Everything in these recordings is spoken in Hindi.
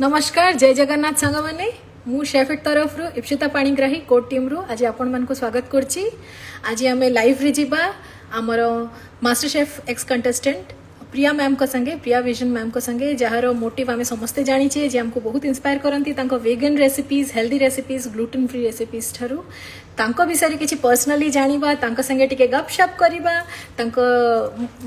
नमस्कार जय जगन्नाथ सांग मैंने मु शेफिट तरफ रु इप्सिता पाणीग्राही कोड टीम रु आज आपण मन को स्वागत करछि। आज आम लाइव रे जिबा आमर मास्टर शेफ एक्स कंटेस्टेंट प्रिया मैम को संगे प्रिया विजन मैम को संगे जार मोटिव आम समस्ते जानीचे जे हमको बहुत इंस्पायर करती vegan recipes healthy recipes gluten free recipes ठारू तांको विषय किसी पर्सनली जानिबा तांको संगे टिके गपशप करिबा तांको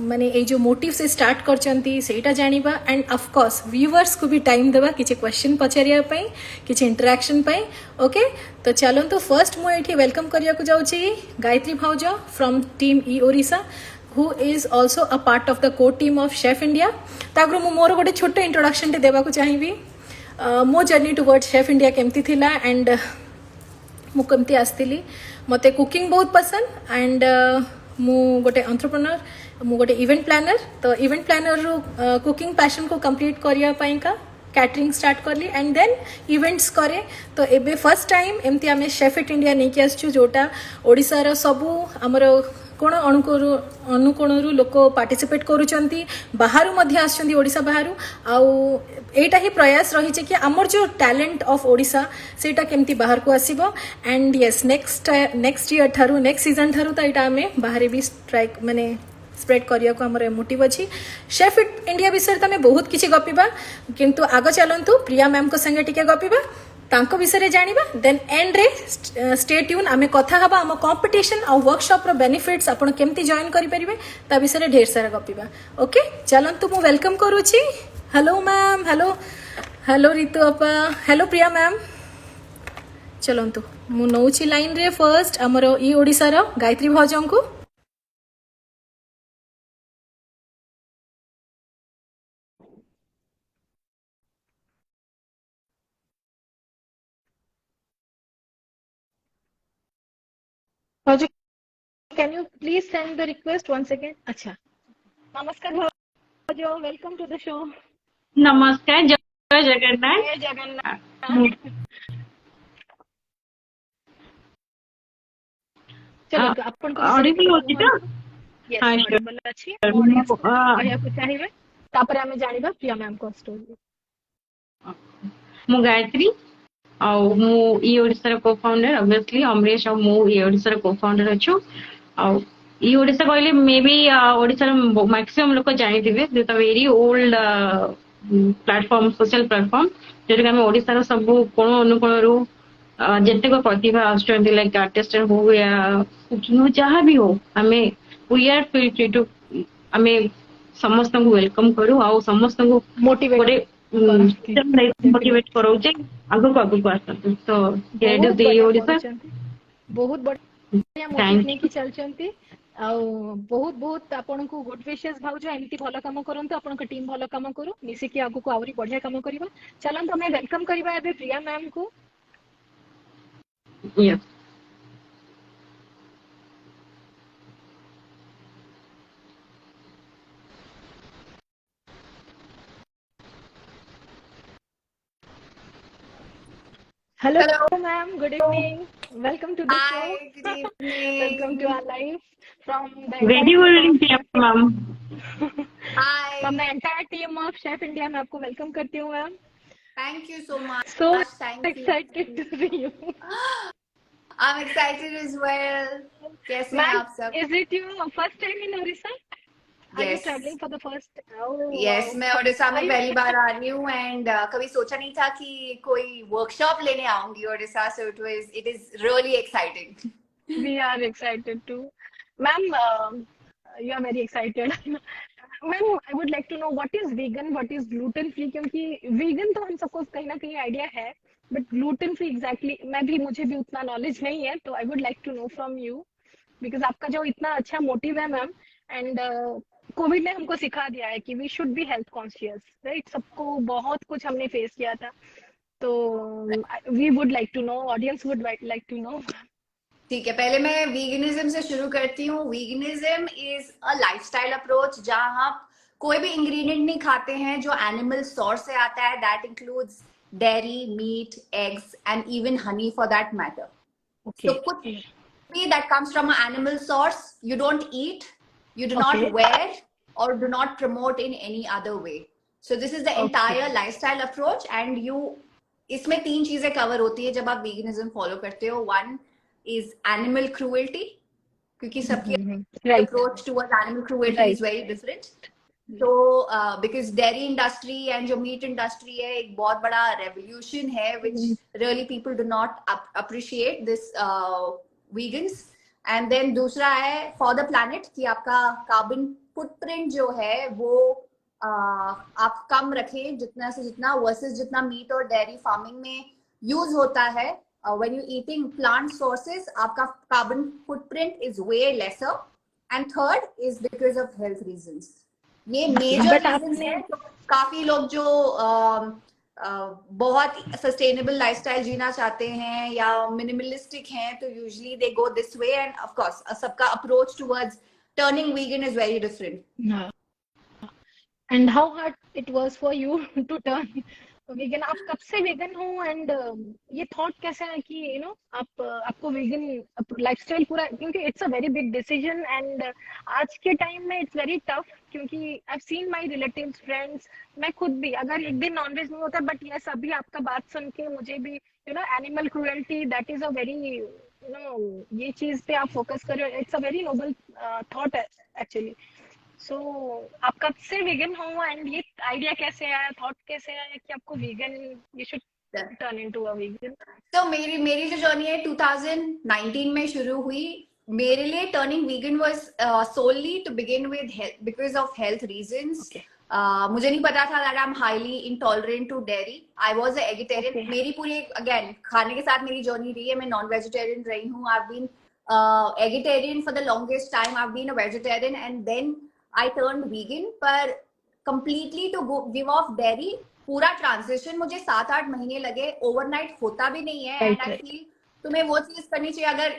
माने ए जो मोटिव से स्टार्ट करचंती सेटा जानिबा एंड ऑफ कोर्स व्यूअर्स को भी टाइम देबा किछि क्वेश्चन पचारिया पई किछि इंटरेक्शन पई। ओके तो चलो तो फर्स्ट मु एठी वेलकम करिया को जाउची गायत्री भाउजो from team E Odisha who is also a part of the core team of Chef India। तागरो मु मोर गोटे छोट इंट्रोडक्शन टे देबा को चाहिबी मो जर्नी टुवर्ड्स शेफ इंडिया केमती थिला एंड मु केमती आस्तिली मते कुकिंग बहुत पसंद एंड मु गोटे एंटरप्रेन्योर मु गोटे इवेंट प्लानर तो इवेंट प्लानर रो कुकिंग पैशन को कंप्लीट करिया पई का कैटरिंग स्टार्ट करली एंड देन इवेंट्स करे तो एबे फर्स्ट टाइम एमती आमे शेफ इट इंडिया नहीं कि आसछु जोटा ओडिसा रो सबु हमर कोण अनुकोणरू लोक पार्टिसिपेट करुचंती बाहरु मध्य आछंती ओडिसा बाहरु आउ एटा ही प्रयास रही कि आमर जो टैलेंट ऑफ ओडिसा सेटा केमती बाहर को आसीबो एंड यस नेक्स्ट ईयर थारु नेक्स्ट सीजन थारु तो एटा आमे बाहर भी स्ट्राइक माने स्प्रेड करिया को हमर मोटिव अछि। शेफ इट इंडिया विषय तमे बहुत किछि गपिबा किंतु आगो चलंतु प्रिया मैम को संगे टिके गपिबा तांको विषय जानिबा देन एंड रे स्टे ट्यून आमे कथा हबा हम कंपटीशन आ वर्कशॉप रो बेनिफिट्स आपण केमती जॉइन करि परिबे ता विषय ढेर सारा गपिबा। ओके चलंतु मु वेलकम करूची। हेलो मैम हेलो रितु अपा हेलो प्रिया मैम चलंतु मु नौची लाइन रे फर्स्ट हमरो ई ओडिसा रो गायत्री भौजन को भौजी can you please send the request once again। अच्छा नमस्कार भौजो वेलकम टू द शो। नमस्कार जय जगन्नाथ। जय जगन्नाथ चलो अपन को ऑडिबल होची तो यस हां ऑडिबल अछि कहया को चाहिबे तापर हमें जानिबा प्रिया मैम को स्टोरी। मु गायत्री और मु ई ओडिसा को फाउंडर ऑब्वियसली अमरेश और मु ई ओडिसा को फाउंडर अछु और ई ओडिसा कहले मे बी ओडिसा रो मैक्सिमम लोग जानि दिबे this a very old platform social platform जेटा हम ओडिसा रो सब कोन अनुकोण रो जेते को प्रतिभा आस्टोंती लाइक आर्टिस्ट हो या कुछ नो जहां भी हो हमें we are feel free to हमें समस्त को वेलकम करू आ समस्त को मोटिवेट करो जे आगु आसतु तो हियर इज द ओडिसा बहुत बढ़िया मोटिव नहीं कि चलचंती आ बहुत बहुत आपन को गुड विशेस भाउजो एमती भलो काम करंतु आपन को टीम भलो काम करू मिसी कि आगु को आवरी बढ़िया काम करबा। चलन तो हमें वेलकम करबा एबे प्रिया मैम को। Yes Hello, ma'am. Good evening. Welcome to the Hi, show. good evening. Welcome to our live from the very good evening ma'am. Hi. from the entire team of Chef India. मैं आपको वेलकम करती हूँ ma'am. Thank you so much. So Thank you. excited to see you. I'm excited as well. कैसे हैं आप Ma'am, सब? is it your first time in Orissa? Are you Yes. traveling for the first? Oh, Yes, wow. मैं ओडिशा में Are you- पहली बार आ रही हूँ एंड कभी सोचा नहीं था कि कोई वर्कशॉप लेने आऊंगी Odisha so it is really exciting. We are excited too. Ma'am, you are very excited. Ma'am, I would like to know what is vegan, what is gluten free क्योंकि vegan तो हम सबको कहीं ना कहीं आइडिया है बट gluten free exactly मुझे भी उतना नॉलेज नहीं है तो I would like to know from you because आपका जो इतना अच्छा मोटिव है मैम एंड कोविड ने हमको सिखा दिया है कि we should be health conscious right. सबको बहुत कुछ हमने फेस किया था तो we would like to know audience would like to know. ठीक है, पहले मैं वीगनिज्म से शुरू करती हूँ। Veganism is a lifestyle approach जहाँ आप कोई भी इंग्रेडिएंट नहीं खाते हैं जो एनिमल सोर्स से आता है। That includes dairy, meat, eggs and even honey for that matter. So कुछ भी that comes from an animal source you don't eat, you do not wear or do not promote in any other way. So this is the entire lifestyle approach, and इसमें 3 चीजें कवर होती है जब आप veganism फॉलो करते हो. One is animal cruelty, क्योंकि सबकी approach towards animal cruelty is very different. So because dairy industry and जो meat industry है एक बहुत बड़ा revolution है, which really people do not appreciate this vegans. And then दूसरा है for the planet, कि आपका carbon footprint जो है वो आप कम रखें जितना से जितना, versus जितना मीट और डेयरी फार्मिंग में यूज होता है. When you eating plant sources, आपका carbon footprint is way lesser. And third is because of health reasons. ये मेजर रीजंस हैं. तो काफी लोग जो बहुत सस्टेनेबल लाइफस्टाइल जीना चाहते हैं या मिनिमलिस्टिक हैं, तो usually they go this way. And of course सबका approach towards turning vegan is very different. And how hard it was for you to turn vegan? आप कब से वेगन हो, एंड ये थॉट कैसे है कि आपको वेगन लाइफस्टाइल पूरा, क्योंकि it's a very big decision and आज के टाइम में इट्स वेरी टफ, क्योंकि I have seen my relatives, friends, मैं खुद भी अगर एक दिन नॉनवेज नहीं होता, बट यस अभी आपका बात सुन के मुझे भी animal cruelty, that is a very ये चीज पे आप फोकस कर रहे हो. It's a very noble thought actually. So आप कब से वेगन हो, एंड ये आइडिया कैसे आया, थॉट कैसे आया कि आपको vegan, you should turn into a vegan? तो मेरी जो जर्नी है 2019 में शुरू हुई. मेरे लिए turning vegan was solely to begin with because of health reasons. मुझे नहीं पता था that I am highly intolerant to dairy. I was a eggetarian. मेरी पूरी अगेन खाने के साथ मेरी जर्नी रही है. मैं नॉन वेजिटेरियन रही हूँ. I have been eggetarian for the longest time. I have been a vegetarian and then I turned vegan. पर completely to give off dairy, पूरा ट्रांजिशन मुझे 7-8 महीने लगे. ओवरनाइट होता भी नहीं है. एंड आई फील तुम्हें वो चीज करनी चाहिए अगर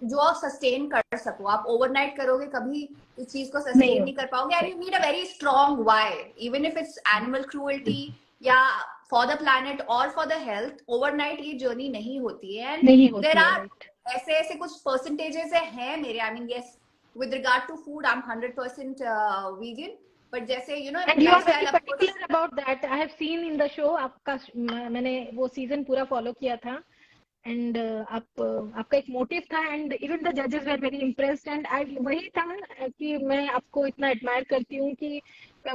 जो सस्टेन कर सको. आप ओवरनाइट करोगे कभी इस चीज को सस्टेन नहीं कर पाओगे. And you need a very strong why, even if it's animal cruelty या फॉर द प्लैनेट और फॉर द हेल्थ. ओवरनाइट ये जर्नी नहीं होती है. एंड देयर आर ऐसे कुछ परसेंटेजेस हैं मेरे. I mean yes, with regard to food I'm 100% vegan, but जैसे and you are very particular about that. I have seen in the show, आपका मैंने वो सीजन पूरा फॉलो किया था, एंड आपका एक मोटिव था, एंड इवन द जजेस were very impressed. And I वही था कि मैं आपको इतना एडमायर करती हूँ कि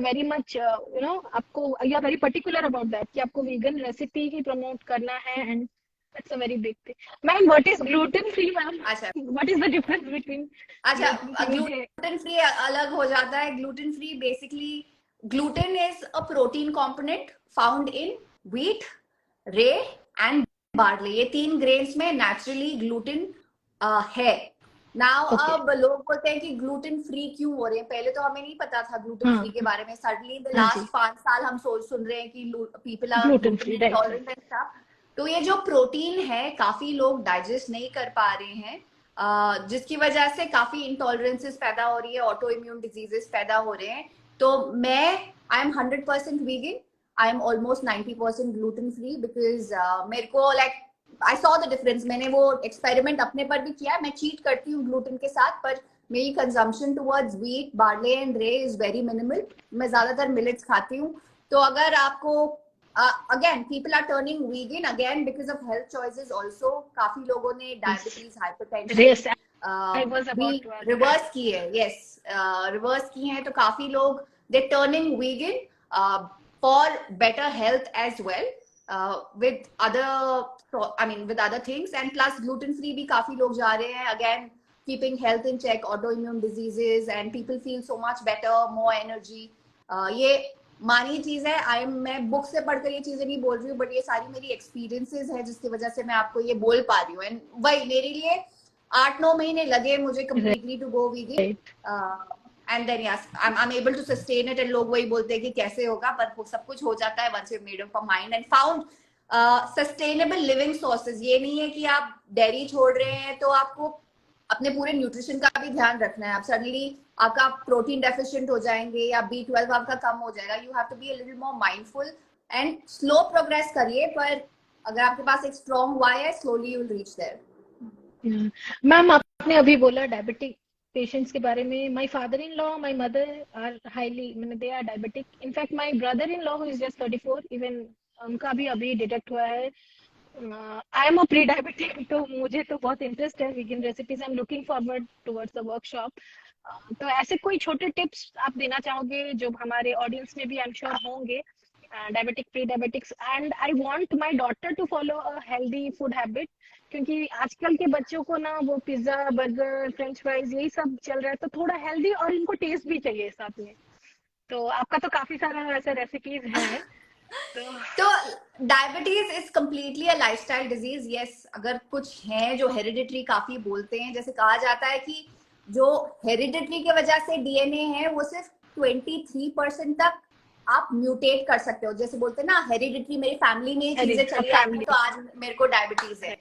वेरी मच आपको, you are very particular about that कि आपको वेगन रेसिपी ही प्रमोट करना है. And That's a very big thing. Ma'am, what is gluten free, ma'am? अच्छा, what is the difference between? अच्छा, gluten free अलग हो जाता है. Gluten free basically, gluten is a protein component found in wheat, ray and barley. ये 3 grains में naturally gluten है. Now अब लोग बोलते हैं कि gluten free क्यों हो रहे हैं. पहले तो हमें नहीं पता था gluten free के बारे में. Suddenly the last 5 साल हम सुन रहे हैं कि people are gluten intolerant and stuff. तो ये जो प्रोटीन है काफी लोग डाइजेस्ट नहीं कर पा रहे हैं, जिसकी वजह से काफी इंटॉलरेंसेस पैदा हो रही है, ऑटो इम्यून डिजीजेस पैदा हो रहे हैं. तो I am 100% vegan. I am almost 90% gluten free because मेरे को like I saw the difference. मैंने वो एक्सपेरिमेंट अपने पर भी किया. मैं चीट करती हूँ ग्लूटेन के साथ, पर मेरी consumption towards wheat, barley and रे इज वेरी मिनिमल. मैं ज्यादातर मिलेट्स खाती हूँ. तो अगर आपको again people are turning vegan again because of health choices also. काफी लोगों ने diabetes, hypertension रिवर्स की है. yes, रिवर्स की है. तो काफी लोग they turning vegan for better health as well, with other things. And plus gluten free भी काफी लोग जा रहे हैं. again keeping health in check, autoimmune diseases, and people feel so much better, more energy. ये मानी चीज है. मैं बुक से पढ़कर ये चीजें नहीं बोल रही हूँ, बट ये सारी मेरी एक्सपीरियंसेस है जिसकी वजह से मैं आपको ये बोल पा रही हूँ. एंड वही मेरे लिए 8-9 महीने लगे मुझे completely to go vegan. And then yes, I'm able to sustain it. and लोग वही बोलते हैं कि कैसे होगा, पर सब कुछ हो जाता है once you've made up your mind and found sustainable living sources. ये नहीं है कि आप डेयरी छोड़ रहे हैं तो आपको अपने पूरे न्यूट्रिशन का भी ध्यान रखना है. आप सडनली आपका प्रोटीन डेफिशिएंट हो जाएंगे या B12 आपका कम हो जाएगा. You have to be a little more mindful and slow progress करिए. पर अगर आपके पास एक स्ट्रॉन्ग वाई है, slowly you will reach there. Ma'am आपने अभी बोला डायबिटिक पेशेंट्स के बारे में. My father in law, my mother are highly, मैंने they are diabetic. In fact my brother in law who is just 34, even उनका भी अभी डिटेक्ट हुआ है. I am a pre diabetic, तो मुझे तो बहुत इंटरेस्ट है vegan recipes. I am looking forward towards the workshop. तो ऐसे कोई छोटे टिप्स आप देना चाहोगे जो हमारे ऑडियंस में भी आई एम श्योर होंगे, diabetic, pre diabetics. And I want my daughter to follow a healthy food habit, क्योंकि आजकल के बच्चों को ना वो पिज्जा, बर्गर, फ्रेंच फ्राइज यही सब चल रहा है, तो थोड़ा हेल्दी और इनको टेस्ट भी चाहिए साथ में. तो आपका तो काफी सारा ऐसे रेसिपीज हैं. तो diabetes is completely a lifestyle disease. Yes, अगर कुछ है जो हेरिडिटरी काफी बोलते हैं, जैसे कहा जाता है कि जो हेरिडिटरी की वजह से डीएनए है वो सिर्फ 23% तक आप म्यूटेट कर सकते हो. जैसे बोलते हैं ना, हेरिडिटरी मेरी फैमिली में चीजें चली आती हैं तो आज मेरे को डायबिटीज है.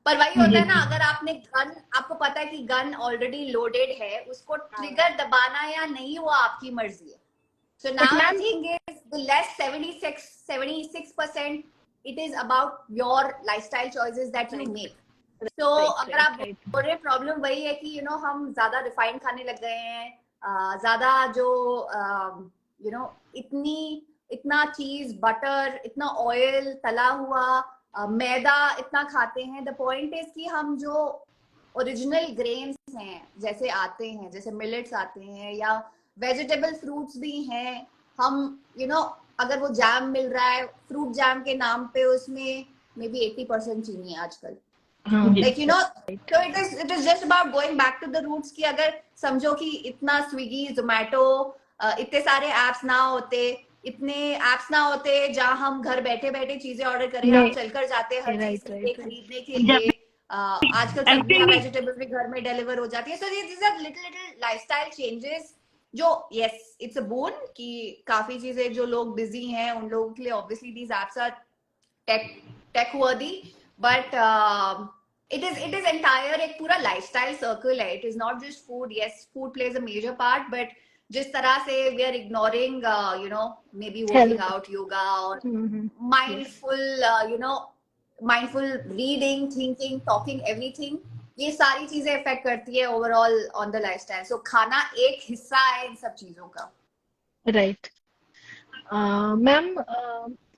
पर वही होता है ना, अगर आपने गन, आपको पता है कि गन ऑलरेडी लोडेड है, उसको ट्रिगर दबाना या नहीं वो आपकी मर्जी है. So now the thing is, the less 76%, it is about your lifestyle choices that you make. So अगर आप बोल रहे, प्रॉब्लम वही है कि हम ज्यादा रिफाइंड खाने लग गए हैं, ज्यादा जो इतना चीज, बटर, इतना ऑयल, तला हुआ मैदा इतना खाते हैं. द पॉइंट इज कि हम जो ओरिजिनल ग्रेन्स हैं जैसे आते हैं, जैसे मिलेट्स आते हैं या वेजिटेबल फ्रूट्स भी हैं, हम अगर वो जैम मिल रहा है फ्रूट जैम के नाम पे, उसमें मे बी 80% चीनी है आजकल. तो it is just about going back to the roots. कि अगर समझो कि इतना स्विगी, जोमेटो, इतने सारे एप्स ना होते, इतने एप्स ना होते जहां हम घर बैठे बैठे चीजें ऑर्डर करें, हम चलकर जाते हैं हर चीज खरीदने के लिए. आजकल सब्जियां, वेजिटेबल्स भी घर में डिलीवर हो जाती है. So this are little lifestyle changes जो यस इट्स अ बोन कि काफी चीजें जो लोग बिजी हैं उन लोगों के लिए obviously these apps are tech worthy. But it is entire एक पूरा लाइफस्टाइल सर्कल है. It is not just food. Yes, food plays a major part, but जिस तरह से we are ignoring maybe working out, yoga और mindful reading, thinking, talking, everything, ये सारी चीजें इफेक्ट करती है overall on the lifestyle. So खाना एक हिस्सा है इन सब चीजों का. राइट. मैम,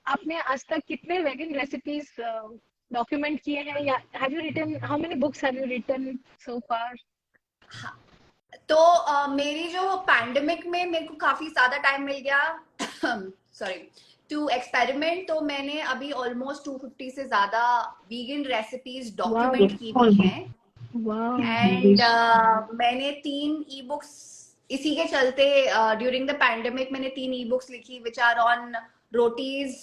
आपने आज तक कितने वेगन रेसिपीज डॉक्यूमेंट किए हैं, या have you written, how many books have you written so far? तो मेरी जो पैंडेमिक में मेरे को काफी ज्यादा टाइम मिल गया सॉरी टू एक्सपेरिमेंट, तो मैंने अभी ऑलमोस्ट 250 से ज्यादा वीगन रेसिपीज डॉक्यूमेंट की हुई हैं. एंड मैंने 3 ई बुक्स इसी के चलते ड्यूरिंग द पैंडेमिक मैंने 3 ई बुक्स लिखी which are on rotis,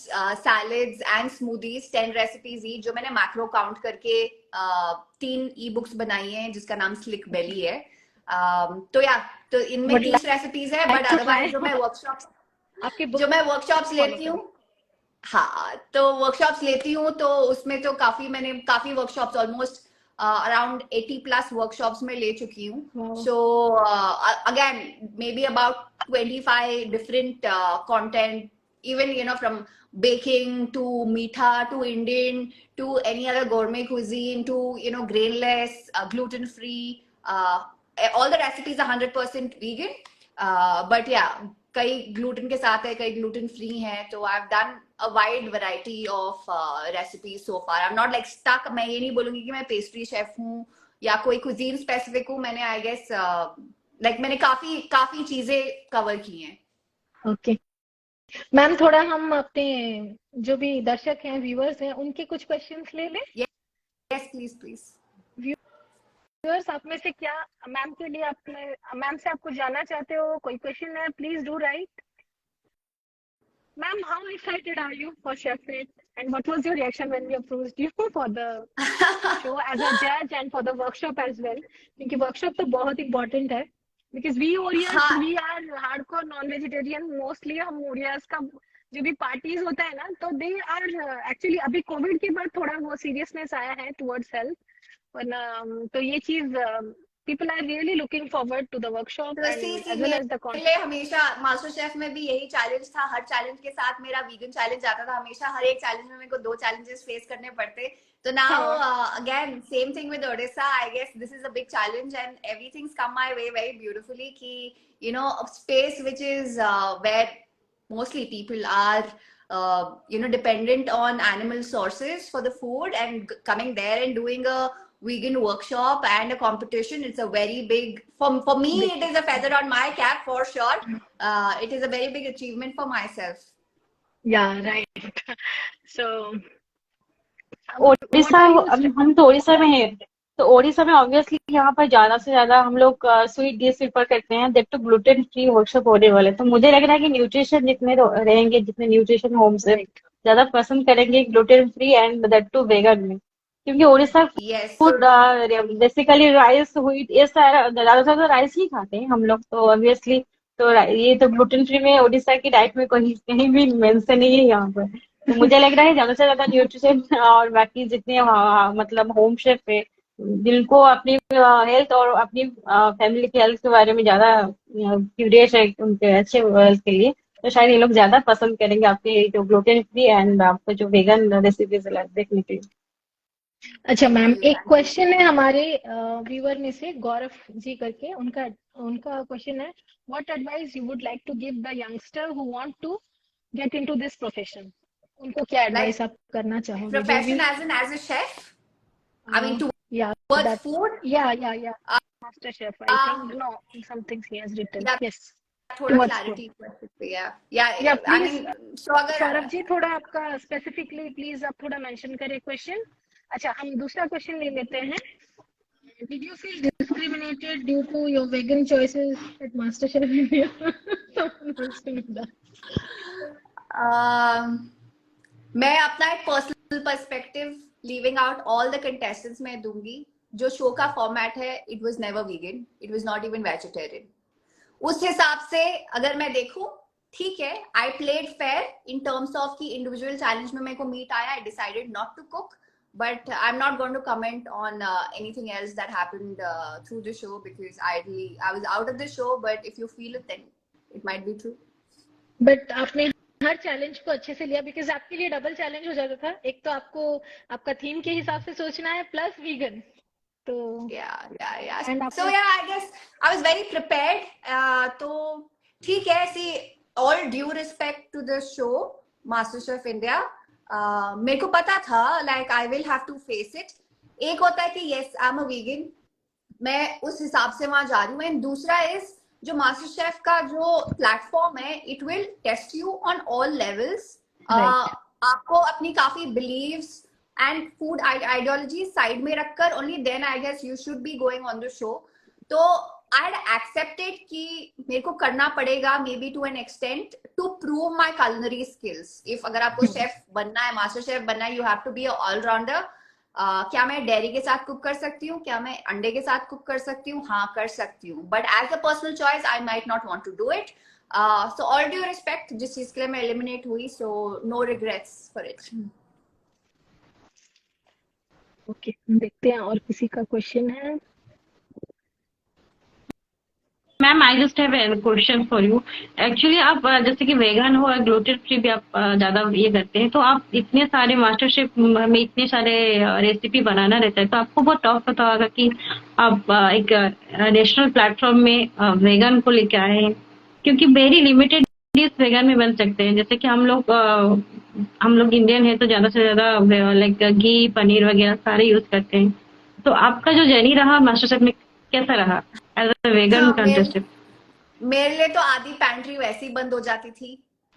salads and smoothies, 10 recipes ई, जो मैंने मैक्रो काउंट करके 3 ई बुक्स बनाई हैं जिसका नाम स्लिक बेली है. तो तो इनमें 30 रेसिपीज है. बट अदरवाइज जो मैं वर्कशॉप्स लेती हूँ, हाँ, तो वर्कशॉप्स लेती हूँ तो उसमें तो मैंने काफी वर्कशॉप्स ऑलमोस्ट अराउंड 80+ वर्कशॉप्स में ले चुकी हूँ. So again may be about 25 different content, even from baking to meetha to Indian to any other gourmet cuisine to grainless, gluten free, all the recipes are 100% vegan, but yeah, कई ग्लूटेन के साथ है, कई ग्लूटेन फ्री हैं. तो I have done a wide variety of recipes so far. I am not like stuck. मैं ये नहीं बोलूंगी कि मैं पेस्ट्री शेफ हूँ या कोई कुजीन स्पेसिफिक हूँ. मैंने आई गेस मैंने काफी चीजें कवर की हैं. ओके मैम, थोड़ा हम अपने जो भी दर्शक हैं, व्यूअर्स हैं, उनके कुछ क्वेश्चंस ले लें. Yes please. व्यूअर्स, आप में से क्या मैम के लिए, मैम से आपको जानना चाहते हो, कोई क्वेश्चन है, please do write. Ma'am, how excited are you for chef it, and what was your reaction when we approached you for the show as a जज and for the workshop as well, क्योंकि वर्कशॉप तो बहुत इंपॉर्टेंट है. Because we Orias, we are hardcore non-vegetarian mostly. हम Orias का जो भी पार्टीज होता है ना, तो they are actually अभी कोविड के बाद थोड़ा वो सीरियसनेस आया है towards health. वरना तो ये चीज people are really looking forward to the workshop तो and C as well as the मेरे content. लिए हमेशा मास्टर शेफ में भी यही चैलेंज था, हर चैलेंज के साथ मेरा वीगन चैलेंज आता था हमेशा, हर एक चैलेंज में मेरे को 2 चैलेंजेस फेस करने पड़ते, तो now again same thing with Odisha, I guess this is a big challenge and everything's come my way very beautifully कि you know space which is where mostly people are dependent on animal sources for the food, and coming there and doing a vegan workshop and a competition, it's a very big, for me it is a feather on my cap for sure. It is a very big achievement for myself. Yeah, right. So Orissa, हम तो उड़ीसा में हैं, तो उड़ीसा में ऑब्वियसली यहाँ पर ज्यादा से ज्यादा हम लोग स्वीट डिश प्रिफर करते हैं, देख तो ग्लूटेन फ्री वर्कशॉप होने वाले, तो मुझे लग रहा है कि न्यूट्रिशन जितने रहेंगे, जितने न्यूट्रिशन होम से ज्यादा पसंद करेंगे gluten free and that too vegan में, क्योंकि Orissa Yes, food basically rice wheat ये सारा ज्यादा से ज्यादा राइस ही खाते हैं हम लोग, तो ऑब्वियसली तो ये तो ग्लूटेन फ्री में उड़ीसा की डाइट में कहीं कहीं भी मेंशन नहीं है यहाँ पर, तो मुझे लग रहा है ज्यादा से ज्यादा न्यूट्रिशन और बाकी जितने मतलब होम शेफ है जिनको अपनी हेल्थ और अपनी फैमिली की हेल्थ के बारे में ज्यादा क्यूरियस है उनके अच्छे हेल्थ के लिए, तो शायद ये लोग ज्यादा पसंद करेंगे आपके जो ग्लूटेन फ्री एंड आपको जो वेगन रेसिपीज देखने के लिए। अच्छा मैम, thank you, एक thank you. क्वेश्चन है हमारे व्यूअर में से गौरव जी करके, उनका उनका क्वेश्चन है, what advice you would like to give the youngster who want to get into this profession, उनको क्या एडवाइस आप करना चाहोगे? Profession as a chef, I mean yeah, towards that food, yeah master chef, I think no, some things he has written, yeah, yes, थोड़ा towards clarity food. question पे, yeah, Yeah, I please, mean so अगर सौरभ जी थोड़ा आपका स्पेसिफिकली प्लीज आप थोड़ा मेंशन करें क्वेश्चन। अच्छा, हम दूसरा क्वेश्चन ले लेते हैं। Did you feel discriminated due to your vegan choices at MasterChef India? Someone wants to know that. मैं अपना एक personal perspective leaving out all the contestants में दूंगी। जो शो का फॉर्मेट है, it was never vegan, it was not even vegetarian. उस हिसाब से अगर मैं देखूं, ठीक है, I played fair in terms of कि इंडिविजुअल चैलेंज में मेरे को मीट आया, I decided not to cook, but I'm not going to comment on anything else that happened through the show, because I was out of the show, but if you feel it, then it might be true. But आपने हर चैलेंज को अच्छे से लिया, बिकॉज आपके लिए डबल चैलेंज हो जाता था, एक तो आपको आपका थीम के हिसाब से सोचना है प्लस वीगन, तो yeah And so yeah, I guess I was very prepared. तो ठीक है, see, all due respect to the show MasterChef India, मेरे को पता था like I will have to face it. एक होता है कि yes I'm a vegan, मैं उस हिसाब से वहां जा रही हूँ, एंड दूसरा इज जो मास्टर शेफ का जो प्लेटफॉर्म है, it will test you on all levels. आपको अपनी काफी believes and food ideology side में रखकर only then I guess you should be going on the show. तो आई हैड एक्सेप्टेड कि मेरे को करना पड़ेगा maybe to an extent to prove my culinary skills. If अगर आपको शेफ बनना है, मास्टर शेफ बनना है, you have to be allrounder. क्या मैं डेयरी के साथ कुक कर सकती हूँ? क्या मैं अंडे के साथ कुक कर सकती हूँ? हाँ, कर सकती हूँ, but as a personal choice I might not want to do it. So all due respect, जिस चीज के लिए मैं एलिमिनेट हुई, so no regrets for it. Okay, देखते हैं और किसी का क्वेश्चन है। Ma'am I just have a question for you. Actually आप जैसे कि वेगन हो और ग्लूटेन फ्री भी आप ज्यादा ये करते हैं, तो आप इतने सारे मास्टर शेफ में इतने सारे रेसिपी बनाना रहता है, तो आपको बहुत टफ होता होगा कि आप एक नेशनल प्लेटफॉर्म में वेगन को लेके आए हैं, क्योंकि वेरी लिमिटेड डिश वेगन में बन सकते हैं। जैसे कि हम लोग इंडियन है, तो ज्यादा से ज्यादा लाइक घी पनीर वगैरह सारे यूज करते हैं। तो आपका जो जर्नी रहा मास्टर शेफ में कैसा रहा एज अ वेगन कंटेस्टेंट? मेरे लिए तो आधी पैंट्री वैसे ही बंद हो जाती थी।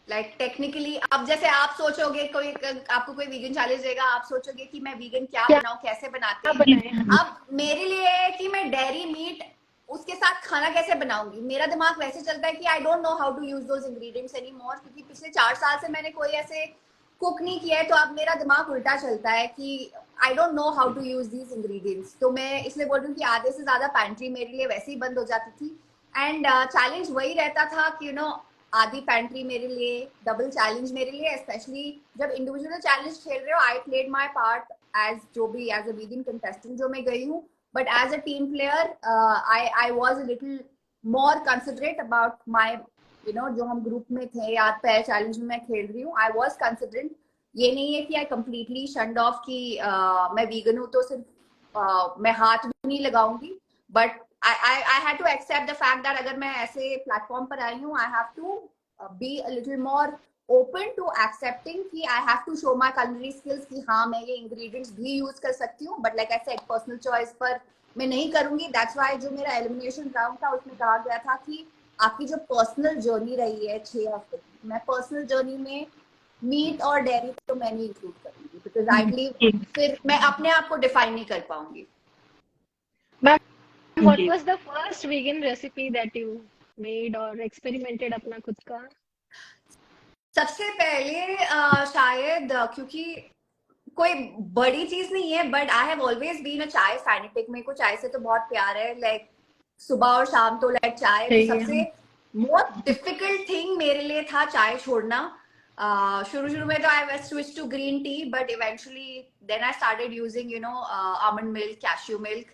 लाइक टेक्निकली अब जैसे आप सोचोगे, कोई आपको कोई वीगन चैलेंज देगा, आप सोचोगे कि मैं वीगन क्या बनाऊं, कैसे बनाते हैं। अब मेरे लिए है कि मैं डेयरी मीट उसके साथ खाना कैसे बनाऊंगी। मेरा दिमाग वैसे चलता है कि I don't know how to use those ingredients any more, क्योंकि पिछले 4 साल से मैंने कोई ऐसे कुक नहीं किया है, तो अब मेरा दिमाग उल्टा चलता है कि I don't know how to use these ingredients. तो मैं इसलिए बोल रही हूँ कि आधे से ज्यादा पैंट्री मेरे लिए वैसे ही बंद हो जाती थी। एंड चैलेंज वही रहता था कि यू नो, आधी पैंट्री मेरे लिए, डबल चैलेंज मेरे लिए, स्पेशली जब इंडिविजुअल चैलेंज खेल रहे हो। I played my part as जो भी एज अ वीगन कंटेस्टेंट जो मैं गई हूँ, but as a team player, I was a little more considerate about my, जो हम ग्रुप में थे, याद पैर चैलेंज में मैं खेल रही हूँ, I was considerate. ये नहीं है कि I completely shunned off कि मैं vegan हूँ तो सिर्फ मैं हाथ भी नहीं लगाऊंगी, but I had to accept the fact that अगर मैं ऐसे प्लेटफॉर्म पर आई हूँ, I have to be a little more open to accepting कि I have to show my culinary skills कि हाँ मैं ये ingredients भी use कर सकती हूँ, but like I said, personal choice पर मैं नहीं करूंगी. That's why जो मेरा elimination round था उसमें कहा गया था कि आपकी जो पर्सनल जर्नी रही है 6 हफ्ते की, मैं पर्सनल जर्नी में मीट और डेयरी तो मैं नहीं इंक्लूड करूंगी, बिकॉज आई बिलीव फिर मैं अपने आप को डिफाइन नहीं कर पाऊंगी. What was the first vegan recipe that you made or experimented अपना खुद का? सबसे पहले शायद क्योंकि कोई बड़ी चीज नहीं है, but I have always been a chai fanatic. मेरे को चाय से तो बहुत प्यार है, लाइक सुबह और शाम तो लाइक चाय. तो सबसे मोस्ट डिफिकल्ट थिंग मेरे लिए था चाय छोड़ना. शुरू में तो I switch to green tea, but eventually then I started using almond milk, cashew milk.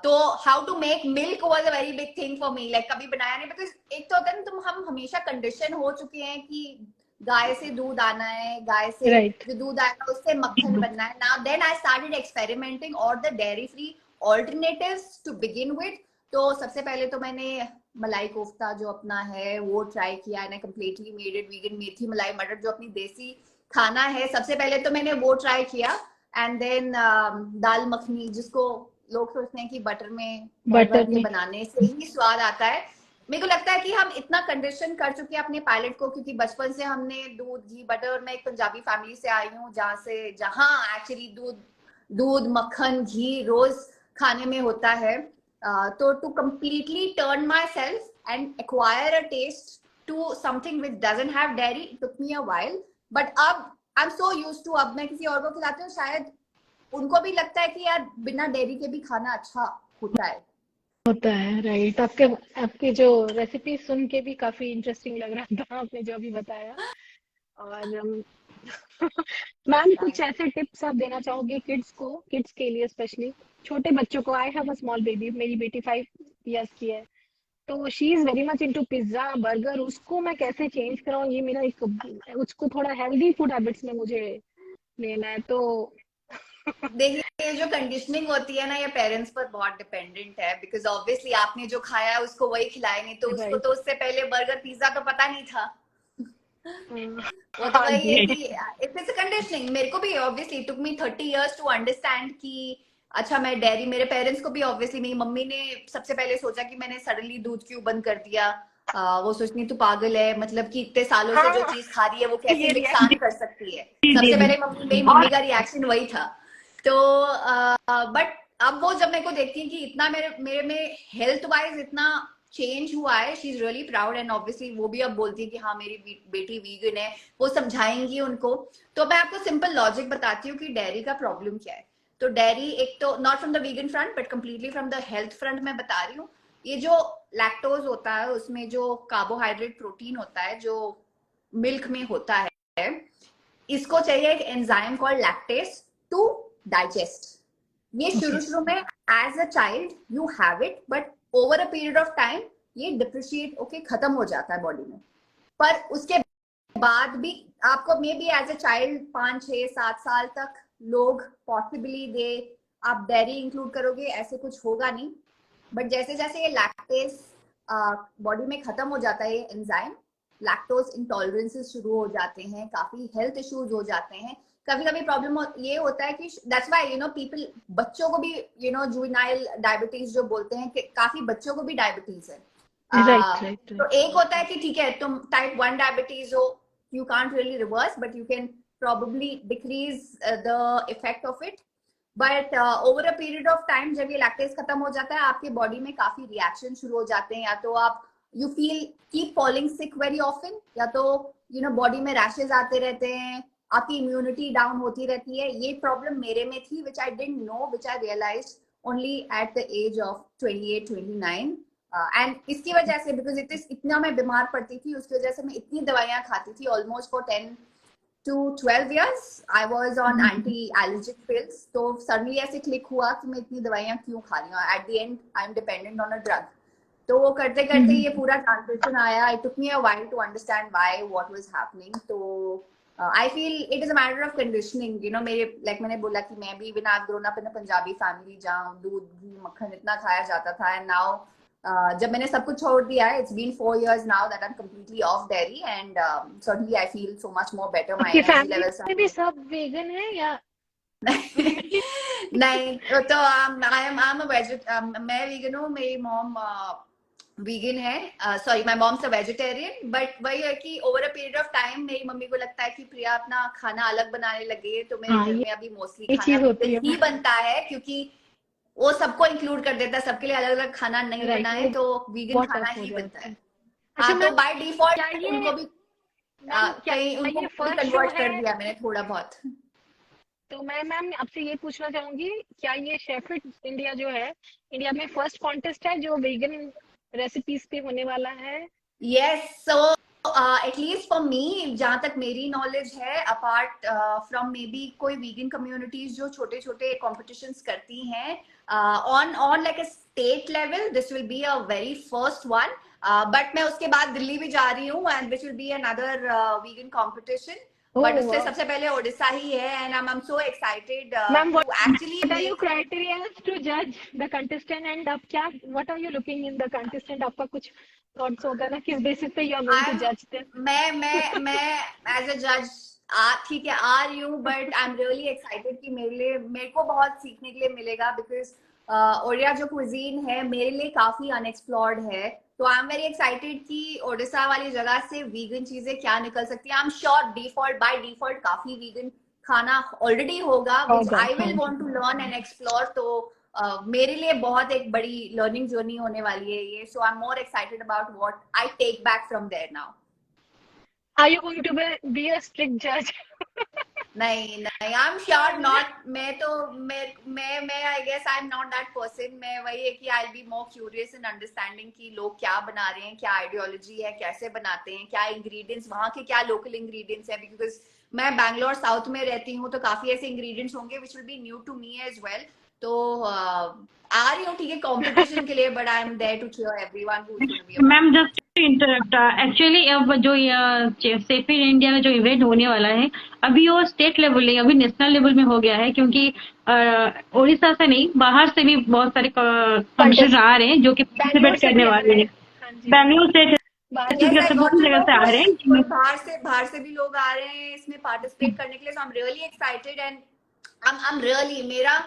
तो how to make milk was a very big thing for me. Like कभी बनाया नहीं, बिकॉज एक तो होता है ना, हम हमेशा कंडीशन हो चुके हैं कि गाय से दूध आना है, गाय से जो दूध आएगा उससे मक्खन बनना है. Now then I started experimenting और the dairy free alternatives to begin with. तो सबसे पहले तो मैंने मलाई कोफ्ता जो अपना है वो ट्राई किया, and I completely made it vegan. मेथी मलाई मटर जो अपनी देसी खाना है, सबसे पहले तो मैंने वो ट्राई किया. एंड देन दाल मखनी, जिसको लोग सोचते हैं कि बटर के बनाने से ही स्वाद आता है. मेरे को लगता है कि हम इतना कंडीशन कर चुके हैं अपने पायलट को, क्योंकि बचपन से हमने दूध, घी, बटर, और मैं एक पंजाबी फैमिली से आई हूँ जहाँ एक्चुअली दूध, मक्खन, घी रोज खाने में होता है. तो to completely turn myself and acquire a taste to something which doesn't have dairy, it took me a while. But अब I am so used to, अब मैं किसी और को खिलाती हूँ, शायद उनको भी लगता है कि यार बिना डेयरी के भी खाना अच्छा होता है. राइट. आपके जो रेसिपी सुन के भी काफी इंटरेस्टिंग लग रहा था, आपने जो अभी बताया. और मैम कुछ ऐसे टिप्स आप देना चाहोगे किड्स के लिए, स्पेशली छोटे बच्चों को? I have a small baby, मेरी बेटी 5 इयर्स की है, तो she is very much into pizza, burger. उसको मैं कैसे चेंज कराऊं? ये मेरा उसको थोड़ा हेल्दी फूड हैबिट्स में मुझे लेना है. तो देखिए, जो कंडीशनिंग होती है ना, ये पेरेंट्स पर बहुत डिपेंडेंट है, बिकॉज ऑब्वियसली आपने जो खाया है उसको वही खिलाए, नहीं तो उसको तो उससे पहले बर्गर पिज्जा तो पता नहीं था. वो तो वही है कि इट्स अ कंडीशनिंग. मेरे को भी obviously took me 30 years to understand कि अच्छा मैं डेयरी, मेरे पेरेंट्स को भी ऑब्वियसली, मेरी मम्मी ने सबसे पहले सोचा कि मैंने सडनली दूध क्यों बंद कर दिया. वो सोचनी तू पागल है, मतलब कि इतने सालों से जो चीज खा रही है वो कैसे नुकसान कर सकती है. सबसे पहले मेरी मम्मी का रिएक्शन वही था. तो बट अब वो जब मेरे को देखती है कि इतना मेरे में हेल्थ वाइज इतना चेंज हुआ है, she is really proud. And obviously वो भी अब बोलती है कि हाँ मेरी बेटी वीगन है, वो समझाएंगी उनको. तो मैं आपको सिंपल लॉजिक बताती हूँ कि डेयरी का प्रॉब्लम क्या है. तो डेयरी, एक तो not from the vegan front but completely from the health front मैं बता रही हूँ. ये जो लैक्टोज होता है उसमें जो कार्बोहाइड्रेट प्रोटीन होता है जो मिल्क में होता है, इसको चाहिए एक enzyme called lactase to digest. ये शुरू में as a child you have it, but over a period of time ये डिप्रिशिएट खत्म हो जाता है बॉडी में. पर उसके बाद भी आपको maybe as a child 5, 6, 7 साल तक लोग पॉसिबली आप डेयरी इंक्लूड करोगे, ऐसे कुछ होगा नहीं. बट जैसे जैसे ये लैक्टेस बॉडी में खत्म हो जाता है, ये एंजाइम, लैक्टोज इंटॉलरेंसेस शुरू हो जाते हैं, काफी हेल्थ इश्यूज हो जाते हैं. कभी प्रॉब्लम ये होता है कि दैट्स व्हाई पीपल, बच्चों को भी जुवेनाइल डायबिटीज जो बोलते हैं कि काफी बच्चों को भी डायबिटीज है. तो एक होता है कि ठीक है तुम टाइप 1 डायबिटीज हो, you can't really reverse, but you can probably decrease the effect of it. But over a period of time जब ये लैक्टेज खत्म हो जाता है, आपके बॉडी में काफी रिएक्शन शुरू हो जाते हैं. या तो आप you feel keep falling sick very often, या तो बॉडी में रैशेज आते रहते हैं, आपकी इम्यूनिटी डाउन होती रहती है. ये प्रॉब्लम मेरे में थी, which I didn't know, which I realized only at the age of 28, 29. And इसकी वजह से, बिकॉज इतना मैं बीमार पड़ती थी, उसकी वजह से मैं इतनी दवाइयां खाती थी, almost for 10 to 12 years I was on anti-allergic pills. तो suddenly ऐसे click हुआ कि मैं इतनी दवाइयाँ क्यों खा रही हूँ. At the end I'm dependent on a drug. तो वो करते करते ये पूरा ट्रांजिशन आया. It took me a while to understand why what was happening. तो I feel it is a matter of conditioning. You know, मेरे like मैंने बोला कि मैं भी when I've grown up in a Punjabi family जहाँ दूध घी मक्खन इतना खाया जाता था, and now जब मैंने सब कुछ छोड़ दिया है, it's been 4 years now that I'm completely off dairy, and certainly I feel so much more better. My आपकी energy फैमिली levels में भी सब वेगन है या नहीं. तो I'm a मैं vegan हूँ. मेरी mom vegan है. Sorry, my mom's a vegetarian. But वही है कि over a period of time मेरी मम्मी को लगता है कि प्रिया अपना खाना अलग बनाने लगी है. तो मेरे घर में अभी मोस्टली खाना ही बनता है, क्योंकि वो सबको इंक्लूड कर देता है. सबके लिए अलग अलग खाना नहीं बना है, तो वीगन खाना ही बनता है. हाँ, तो बाय डिफॉल्ट उनको भी कहीं उनको कन्वर्ट कर दिया मैंने थोड़ा बहुत. तो मैं मैम आपसे ये पूछना चाहूंगी, क्या ये शेफ इट इंडिया जो है, इंडिया में फर्स्ट कॉन्टेस्ट है जो वेगन रेसिपीज पे होने वाला है? Yes, so at least for me, जहाँ तक मेरी नॉलेज है, अपार्ट फ्रॉम मे बी कोई वीगन कम्युनिटीज जो छोटे छोटे कॉम्पिटिशंस करती हैं on like a state level, this will be a very first one. But मैं उसके बाद दिल्ली भी जा रही हूँ, and which will be another vegan competition. But उससे सबसे पहले ओडिशा ही है, and I am so excited to actually. What are your criteria to judge the contestant, and आप क्या what are you looking in the contestant? आपका कुछ थॉट्स होगा ना, किस बेसिस पे you are going to judge them? मैं एज अ जज ठीक है आ रही हूँ, but I am really excited कि मेरे को बहुत सीखने के लिए मिलेगा, बिकॉज ओडिया जो कुजीन है मेरे लिए काफी अनएक्सप्लोर्ड है. तो आई एम वेरी एक्साइटेड कि ओडिशा वाली जगह से वीगन चीजें क्या निकल सकती है. I am sure by default काफी वीगन खाना ऑलरेडी होगा, which I will want to learn and explore. तो मेरे लिए बहुत एक बड़ी लर्निंग जर्नी होने वाली है ये. So I am more excited about what I take back from there now. Are you going to be a strict judge? नहीं, आई एम श्योर नॉट. मैं I guess I am not that person. मैं वही है कि I will be more curious in understanding कि लोग क्या बना रहे हैं, क्या आइडियोलॉजी है, कैसे बनाते हैं, क्या इंग्रेडिएंट्स, वहाँ के क्या लोकल इंग्रेडिएंट्स है. बिकॉज मैं बैंगलोर साउथ में रहती हूँ, तो काफी ऐसे इंग्रेडिएंट्स होंगे which will be new to me as well. तो आ रही हूँ ठीक है कंपटीशन के लिए, but I am there to cheer everyone who is going to be. Ma'am just interrupt, actually अब जो सेफ इन इंडिया में जो इवेंट होने वाला है, अभी वो स्टेट लेवल नहीं, अभी नेशनल लेवल में हो गया है, क्योंकि उड़ीसा से नहीं बाहर से भी बहुत सारे कॉम्पिटिशन आ रहे हैं जो कि पार्टिसिपेट करने वाले हैं. बैंगलोर से बहुत जगह से आ रहे हैं, बाहर से भी लोग आ रहे हैं इसमें पार्टिसिपेट करने के लिए. So I am really excited, and I am really, मेरा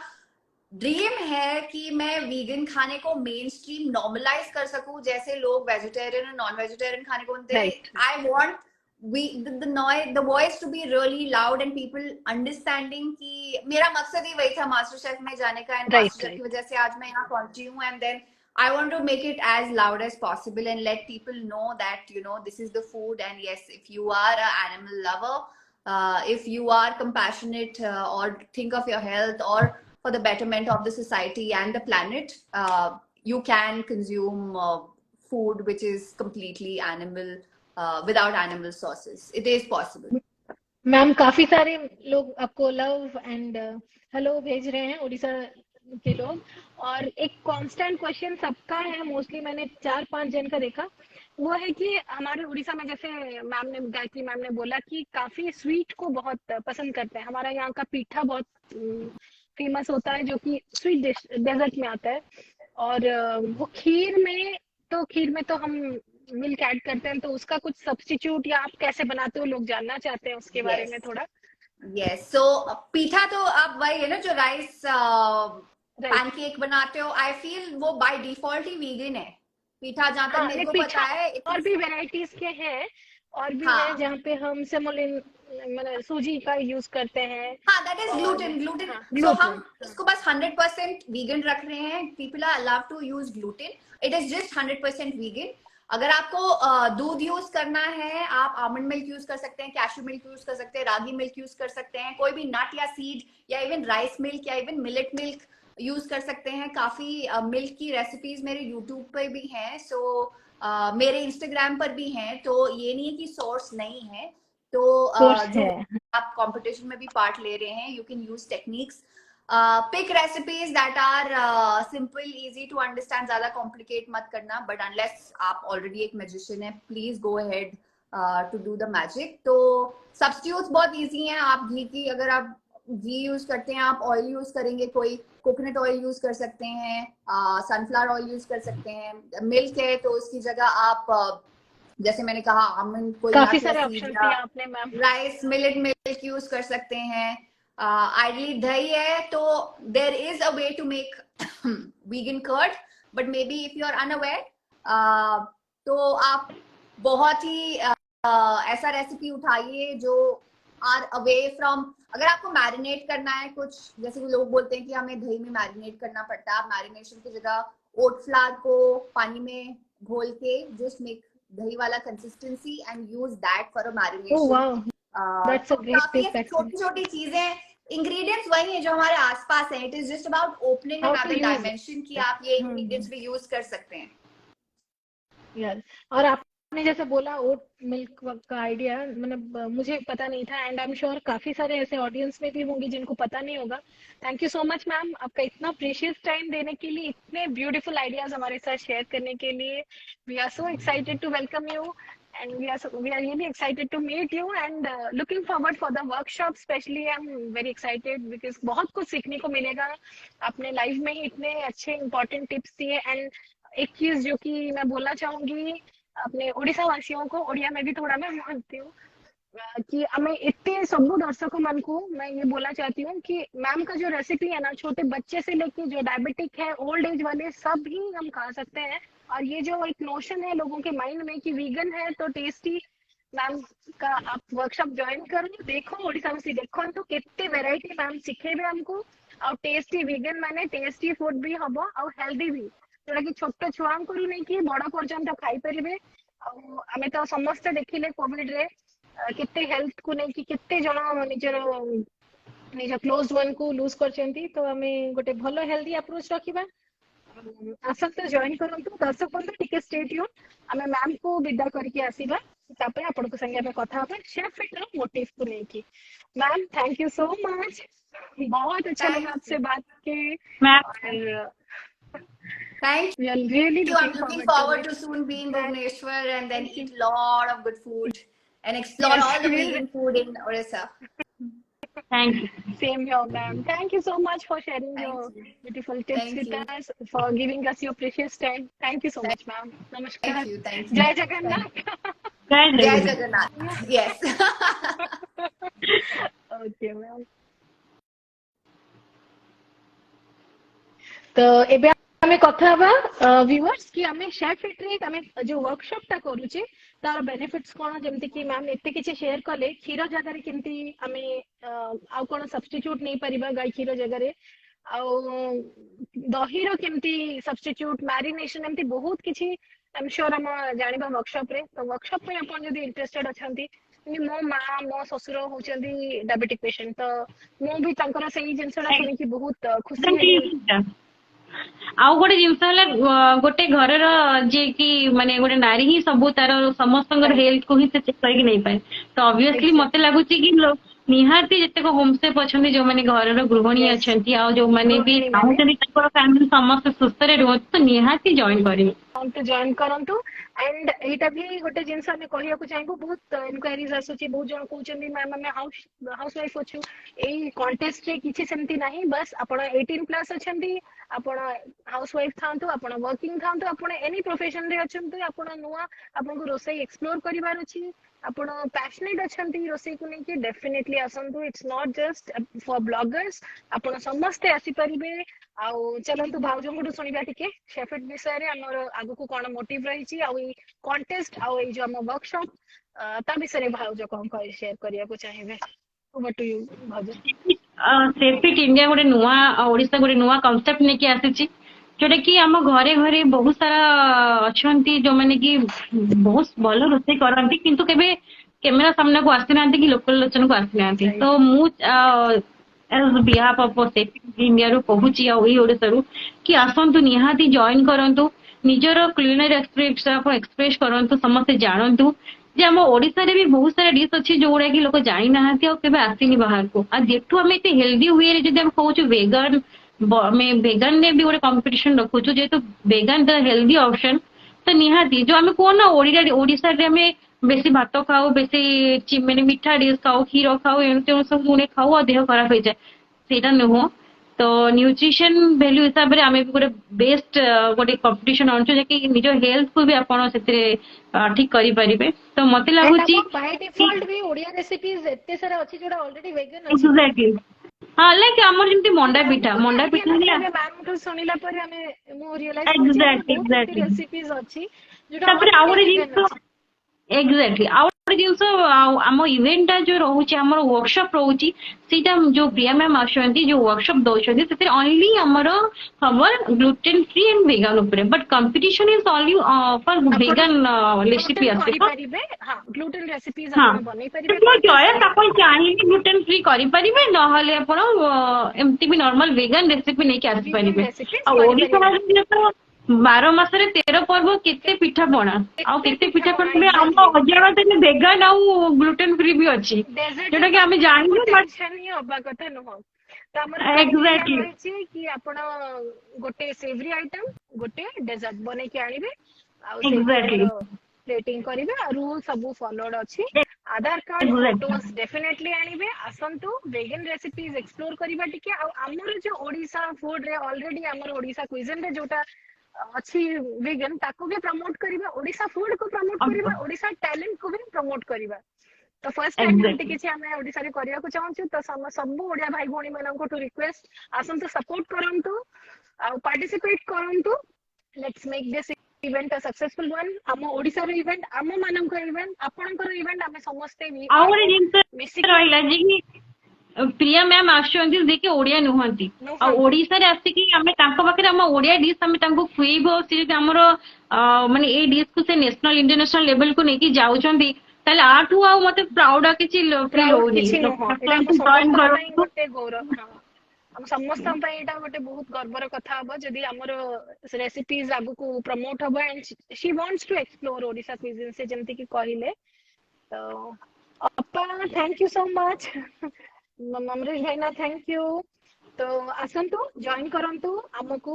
ड्रीम है कि मैं वीगन खाने को मेन स्ट्रीम नॉर्मलाइज कर सकूं, जैसे लोग वेजिटेरियन और नॉन वेजिटेरियन खाने को बनते हैं. I want the voice to be really loud and people understanding कि मेरा मकसद ही वही था मास्टर शेफ में जाने का, एंड मास्टर शेफ की वजह से आज मैं यहाँ पहुंची हूँ. And then I want to make it as loud as possible and let people know that, you know, this is the food. And yes, if you are an animal lover, if you are compassionate, or think of your health or for the betterment of the society and the planet, you can consume food which is completely animal, without animal sources. It is possible. Ma'am काफी सारे लोग आपको लव एंड हेलो भेज रहे हैं उड़ीसा के लोग, और एक कांस्टेंट क्वेश्चन सबका है, मोस्टली मैंने 4-5 जन का देखा, वो है कि हमारे उड़ीसा में जैसे गायत्री मैम ने बोला कि काफी स्वीट को बहुत पसंद करते हैं. हमारा यहाँ का पीठा बहुत फेमस होता है जो कि स्वीट डिश डेजर्ट में आता है, और वो खीर में तो हम मिल्क ऐड करते हैं, तो उसका कुछ सब्स्टिट्यूट या आप कैसे बनाते हो, लोग जानना चाहते हैं उसके बारे में थोड़ा. Yes, so पीठा तो आप वही है ना जो राइस पैनकेक बनाते हो. आई फील वो बाय डिफॉल्ट ही वीगन है पीठा, जहाँ तक मेरे को पता है. और भी वेराइटीज के हैं, और भी है जहाँ पे हम सेमोलिन सूजी का यूज करते हैं. हाँ, दैट इज ग्लूटेन. सो हम इसको बस 100% वीगन रख रहे हैं. People are allowed to use gluten. It is just 100% vegan. अगर आपको दूध यूज करना है, आप आलमंड मिल्क यूज कर सकते हैं, कैशू मिल्क यूज कर सकते हैं, रागी मिल्क यूज कर सकते हैं, कोई भी नट या सीड या इवन राइस मिल्क या इवन मिलेट मिल्क यूज कर सकते हैं. काफी मिल्क की रेसिपीज मेरे यूट्यूब पे भी हैं, सो मेरे इंस्टाग्राम पर भी हैं. तो ये नहीं है कि सोर्स नहीं है. तो आप कंपटीशन में भी पार्ट ले रहे हैं, you can use techniques, pick recipes that are simple easy to understand, ज्यादा कॉम्प्लिकेट मत करना, बट अनलेस आप ऑलरेडी एक मैजिशियन है, please go ahead to do the magic. तो सब्स्टिट्यूट्स बहुत इजी हैं। आप घी की, अगर आप घी यूज करते हैं, आप ऑयल यूज करेंगे, कोई कोकोनट ऑयल यूज कर सकते हैं, सनफ्लावर ऑयल यूज कर सकते हैं, मिल्क है तो उसकी जगह आप जैसे मैंने कहा आमंड, कोई काफी सारे ऑप्शन दिए आपने ma'am. Rice millet milk use कर सकते हैं। आइडली दही है तो there is a way to make vegan curd, but maybe if you are unaware तो आप बहुत ही ऐसा रेसिपी उठाइए जो आर अवे फ्रॉम, अगर आपको मैरिनेट करना है कुछ, जैसे लोग बोलते हैं कि हमें दही में मैरिनेट करना पड़ता है, आप मैरिनेशन की जगह ओट फ्लावर को पानी में घोल के जस्ट मेक दही वाला consistency and use that for a marination. That's a great tip actually. छोटी छोटी चीजें, इंग्रेडिएंट्स वही है जो हमारे आसपास हैं, it is just about opening another dimension कि आप ये इंग्रेडिएंट्स भी यूज कर सकते हैं। यस, और आपने जैसे बोला ओट मिल्क का आइडिया, मतलब मुझे पता नहीं था, एंड आई एम श्योर काफी सारे ऐसे ऑडियंस में भी होंगे जिनको पता नहीं होगा। Thank you so much ma'am, आपका इतना प्रीशियस टाइम देने के लिए, इतने ब्यूटीफुल आइडियाज हमारे साथ शेयर करने के लिए। We are so excited to welcome you and we are really excited to meet you and looking forward for the workshop, especially I'm very excited because बहुत कुछ सीखने को मिलेगा। आपने लाइव में ही इतने अच्छे इंपॉर्टेंट टिप्स दिए। एंड एक चीज जो कि मैं बोलना चाहूंगी अपने ओडिशा वासियों को, ओडिया में भी थोड़ा मैं बोलती हूँ कि हमें इतने सब दर्शकों मन को मैं ये बोलना चाहती हूँ कि मैम का जो रेसिपी है ना, छोटे बच्चे से लेके जो डायबिटिक है, ओल्ड एज वाले सब ही हम खा सकते हैं। और ये जो एक नोशन है लोगों के माइंड में कि वीगन है तो टेस्टी, मैम का आप वर्कशॉप ज्वाइन करो, देखो ओडिशा में देखो तो केते वेराइटी मैम शिखेबे हमको, और टेस्टी वीगन माने टेस्टी फूड भी हबो और हेल्दी भी, जोटा कि छोट छुआ करू नहीं कि बड़ पर्यंत खाई परिबे। आमे तो समस्त देखिले कोविड रे केते हेल्थ को नहीं कि केते जण निजर निज क्लोज वन को लूज करचंती, तो आमे गोटे भलो हेल्दी अप्रोच रखिबा। आसंत जॉइन करंतु दर्शक बंधु टिके स्टे ट्यून, आमे मैम को विदा करके आसीबा, तापर आपन को संगे में कथा होबे शेफ फिटर मोटिव को लेके। Ma'am thank you so much, बहुत अच्छा लगा आपसे बात के ma'am. Thank We are really you. I'm looking forward to soon be in Bhubaneswar and then eat a lot of good food and explore all the vegan food in Orissa. Thank you. Same here, ma'am. Thank you so much for sharing your beautiful tips with us, for giving us your precious time. Thank you so much, ma'am. Namaskar. Thank you. Thank you. Jai Jagannath. Jai Jai Jagannath. Jagannath. Yes. Okay, ma'am. तो एबे हमें कथा हबा व्यूअर्स कि हमें शेफ फिटरे हमें जो वर्कशॉप टा करूचे तार बेनिफिट्स कोन, जेमति कि मैम एते किछि शेयर कले खीरो जगह रे केमति हमें आ कोन सब्स्टिट्यूट नहीं परिबा गाय खीरो जगह रे, आ दही रो केमति सब्स्टिट्यूट, मैरिनेशन, एमति बहुत किछि आई एम श्योर हम जानिबा वर्कशॉप रे। तो वर्कशॉप में अपन जदी इंटरेस्टेड अछंती, मो माँ मो ससुर होचंदी डायबिटिक पेशेंट, तो मो भी तंकर सही जिंसडा सुनि कि बहुत खुशी है। आउ गोटे जिनस गोटे घर जे कि माने गोटे नारी ही सब तार समस्त हेल्थ को ही से चेक करके नहीं पाए, तो ऑब्वियसली मते लागुची कि निहाती जते को होम स्टे पछंदी जो माने घर गृहिणी अछंती आ जो माने भी चाहूचंदी ताकर फैमिली समस्त सुस्थ रे रहत, तो निहाती जॉइन करिवे, तो जॉइन करंतु। एंड एटा भी गोटे जिनस हमें कहिया को चाहबो, बहुत इनक्वायरीज आसुची, बहुत जण कहउचंदी मैम हमें हाउस वाइफ अछु, एई कॉन्टेस्ट रे किछि सेमती नाही, बस आपण 18 प्लस अछंती, आपण हाउस वाइफ थांतु, आपण वर्किंग थांतु, आपण एनी प्रोफेशन रे अछंतु, आपण नुवा आपण को रोसई एक्सप्लोर करिवार अछि, आपण पैशनेट अछंती रोसई को नहीं कि डेफिनेटली आसंतु। It's not just for bloggers, आपण समस्त आसी परिबे। आ चलंतु भाउजंगडु सुनिबा टिके शेफिट विषय रे हमर आगु को कोन मोटिव रही छी, आ ई कॉन्टेस्ट आ ई जो हम वर्कशॉप ता विषय रे भाउज कोन कहि शेयर करिया को चाहिबे। ओवर टू यू भाउज। शेफिट इंडिया गोटे नुआ ओडिसा गोटे नुआ कांसेप्ट नेकी आसीची, जोटा कि आम घरे घरे बहुत सारा अच्छी जो मैंने कि बहुत भल रोषे करती किंतु केबे कैमेरा सामने को आसी ना कि लोकल लोचन को आसी ना, तो मु बिहाफ ऑफ शेफिट इंडिया रू कहूची ओडिसा रू कि आसंतु निहाती जॉइन करंतु, निजर क्लिनर एक्सप्रेस करंतु, समस्ते जानतु जे आम ओडिशा रे भी बहुत सारा डिश अच्छी जोड़ा कि लोग जानी ना केबे आसीनी बाहर को आ जेठू आम एते हेल्दी वे रे जदि हम कहूछु वेगन में वेगन ने भी गोटे कंपटीशन रखुछु जेहेतु वेगन द हेल्दी ऑप्शन तो निहाती जो आम कौन ना ओडिशा रे आम बेसी भात खाऊ बेसी माने मीठा डिश खाऊ क्षीर खाऊ एमती सब गुणे खाऊ और देह खराब हो जाए सेटा नुह तो न्यूट्रिशन वैल्यू हिसाब रे आमे भी गोटे बेस्ट गोटे कंपटीशन आणछु जे कि निज हेल्थ को भी आपण सेते ठीक करि परिबे तो मते एंड लागुची आप बाय डिफॉल्ट भी ओडिया रेसिपीज एते सारा अछि जोड़ा ऑलरेडी वेगन अछि एग्जैक्टली हाँ लाइक हमर जेमती मंडा पिठा मतलब हिला मैम को सुनिला पर हमें मो रियलाइज करछि एग्जैक्टली बहुत एग्जैक्टली रेसिपीज अछि जोड़ा तापर आउ ऑलरेडी गोटे वेगन जिंस अछि एक्जाक्टली आउ गोटे जिनस आम इवेंट जो रोचे आम वर्कशॉप रोचे सीटा जो प्रिया मैम आसुचंती जो वर्कशॉप दौरान से ओनली आमर खबर ग्लूटेन फ्री एंड वेगन उपरे but competition is only for vegan recipe gluten आसे करि परिबे हां ग्लूटेन रेसिपीज हाँ आपण बनै परिबे तो ग्लूटेन चॉइस फ्री आपण चाहिए ग्लूटेन फ्री करि परिबे नहले आपण एमती भी नॉर्मल वेगन रेसिपी नहीं के आसी वेगन परिबे रेसिपीज आ करि ओडिसा परिबे रे तो 12 मासरे 13 पर्व केते पिठा पଣା आ एते केते पिठा पिठा बना पଣା हम एग्जैक्टली अजाणत वेगन आ ग्लूटेन फ्री भी अच्छी डेजर्ट रे जोटा कि तो आम आपको जानू बट टेंशन ही होबा कथा नुह तो हमर प्लान या एक्जाक्टली रहिछि कि आपण गोटे सेवरी आइटम गोटे डेजर्ट बनै के आनिबे आ सेठी हमर एक्जाक्टली प्लेटिंग करिवे आ रूल सब फॉलोड अछि Aadhaar card exactly photos definitely आनिबे आसंतु वेगन रेसिपीज एक्सप्लोर करिबा टिके आ हमर जो ओडिसा फूड रे ऑलरेडी हमर ओडिसा क्विजिन रे जोटा अच्छी वेगन ताको भी प्रमोट करिबा ओडिसा फूड को प्रमोट करिबा ओडिसा टैलेंट को भी प्रमोट करिबा तो फर्स्ट एक्टिविटी एक्जाक्टली किसी आमे ओडिसा रे करिया को चाहूछु तो सब ओडिया भाई भौणी मानन को रिक्वेस्ट आसंतु सपोर्ट करंतु आ पार्टिसिपेट करंतु let's make this event a successful one आम ओडिसा रे इवेंट आम मानन को इवेंट आपन को इवेंट आमे समस्ते वी आउ आर गोटे जिनस मिसी रहिला जे कि प्रिया मैम आसुचंती जे कि ओडिया नुहंती नो आ हंती ओडिसा रे आसिकी आमे तांको पाखरे हम ओडिया डिश आमे तांको खुइबो से जे हमर माने ए डिश को से नेशनल इंटरनेशनल लेवल को नेकी जाउचंती ताले आठू आ मते प्राउड आ किछि फील प्राउड होनी किछि नुह एटा हम जॉइन समस्त पई करो गोटे गौरव हां हम समस्त पई एटा गोटे बहुत गर्वर कथा हबो जदी हमर रेसिपीज आगु को प्रमोट हबो and she wants to explore Odisha cuisine से जेमति कि कहिले तो अपा thank you so much Amrish भाईना थैंक यू तो आसंतु जॉइन करंतु हमकु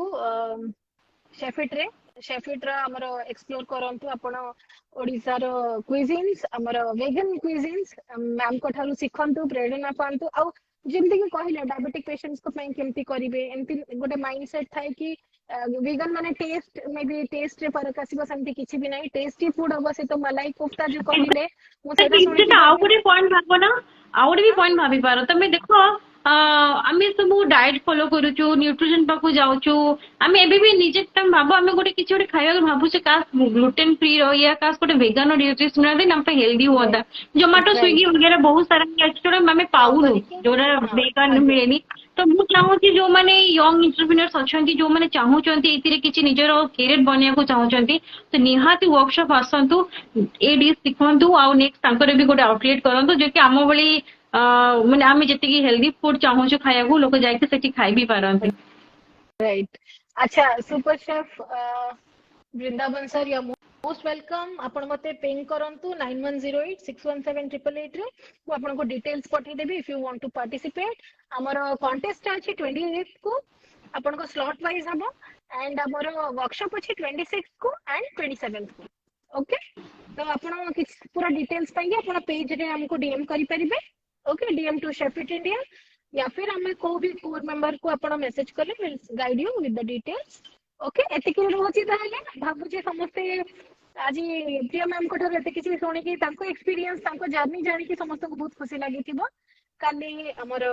शेफिट रा हमर एक्सप्लोर करंतु आपण ओडिसा रो क्विजिन्स हमर वेगन क्विजिन्स मैम को ठारू सिखंतु प्रेरणा पांतु आ जेमति कि कहिले डायबिटिक पेशेंट्स को पई केमति करिवे एमति गोटे माइंडसेट थाए कि वेगन माने टेस्ट मे बी टेस्ट रे फरक आसीबो सेमति किछि भी नाही टेस्टी फूड हबो से तो मलाई कोफ्ता जो कहिले मु सेटा सुनि कि आउ बहुत गोटे पॉइंट भाबो ना आउ गोटे भी पॉइंट भाबी पारो तमे देखो आमे सब डाइट फॉलो करूछु न्यूट्रिशन पाखु जाउछु आमे एबे भी निजे तम भाबो आमे गोटे किछि गोटे खाइबा भाबुछु कास ग्लूटेन फ्री रहिया कास गोटे वेगन और न्यूट्रिशन मिलते हम पे हेल्दी होता जोमेटो राइट स्विगी वगैरह बहुत सारा अछि जोटा आमे पाउनु जोरा वेगन मिलेनी तो मु चाहूची जो माने यंग एंटरप्रेन्योर्स अछंती जो माने चाहूचंती एतिरे किछि निजर कैरियर बनिया को चाहूचंती तो निहाती वर्कशॉप आसंतु ए डिश सिखंतु आ नेक्स्ट तांकर भी गोटे आउटलेट करंतु जो कि आम भली माने आमे जति की हेल्दी फूड चाहूछु खाया को लोक जाइके सेठी खाइ भी पारंती राइट अच्छा सुपर शेफ वृंदावन सर या मोस्ट वेलकम आपण मते पिंग करंतु 9108617888 रे मु आपण को डिटेल्स पठे देबी if you want to participate हमर कॉन्टेस्ट अछि 28 को आपण को स्लॉट वाइज हबो एंड हमर वर्कशॉप अछि 26 को एंड 27 को ओके तो आपण किछ पूरा डिटेल्स पाएंगे आपण पेज रे हमको डीएम करि परिबे ओके डीएम टू शेफिट इंडिया या फिर हमें को भी कोर मेंबर को आपण मैसेज करले will guide you with the details okay एतिके रहउची ताले भाबुची समस्ते आज प्रिया मैम को ठार एते किछि सुनि कि तांको एक्सपीरियंस तांको जर्नी जानि कि समस्त को बहुत खुशी लागि थिबो काली हमर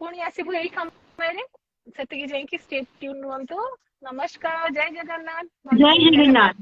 पुणी आसीबो एई समय रे सेति कि जाई कि स्टे ट्यून हुंतो नमस्कार जय जगन्नाथ जय जगन्नाथ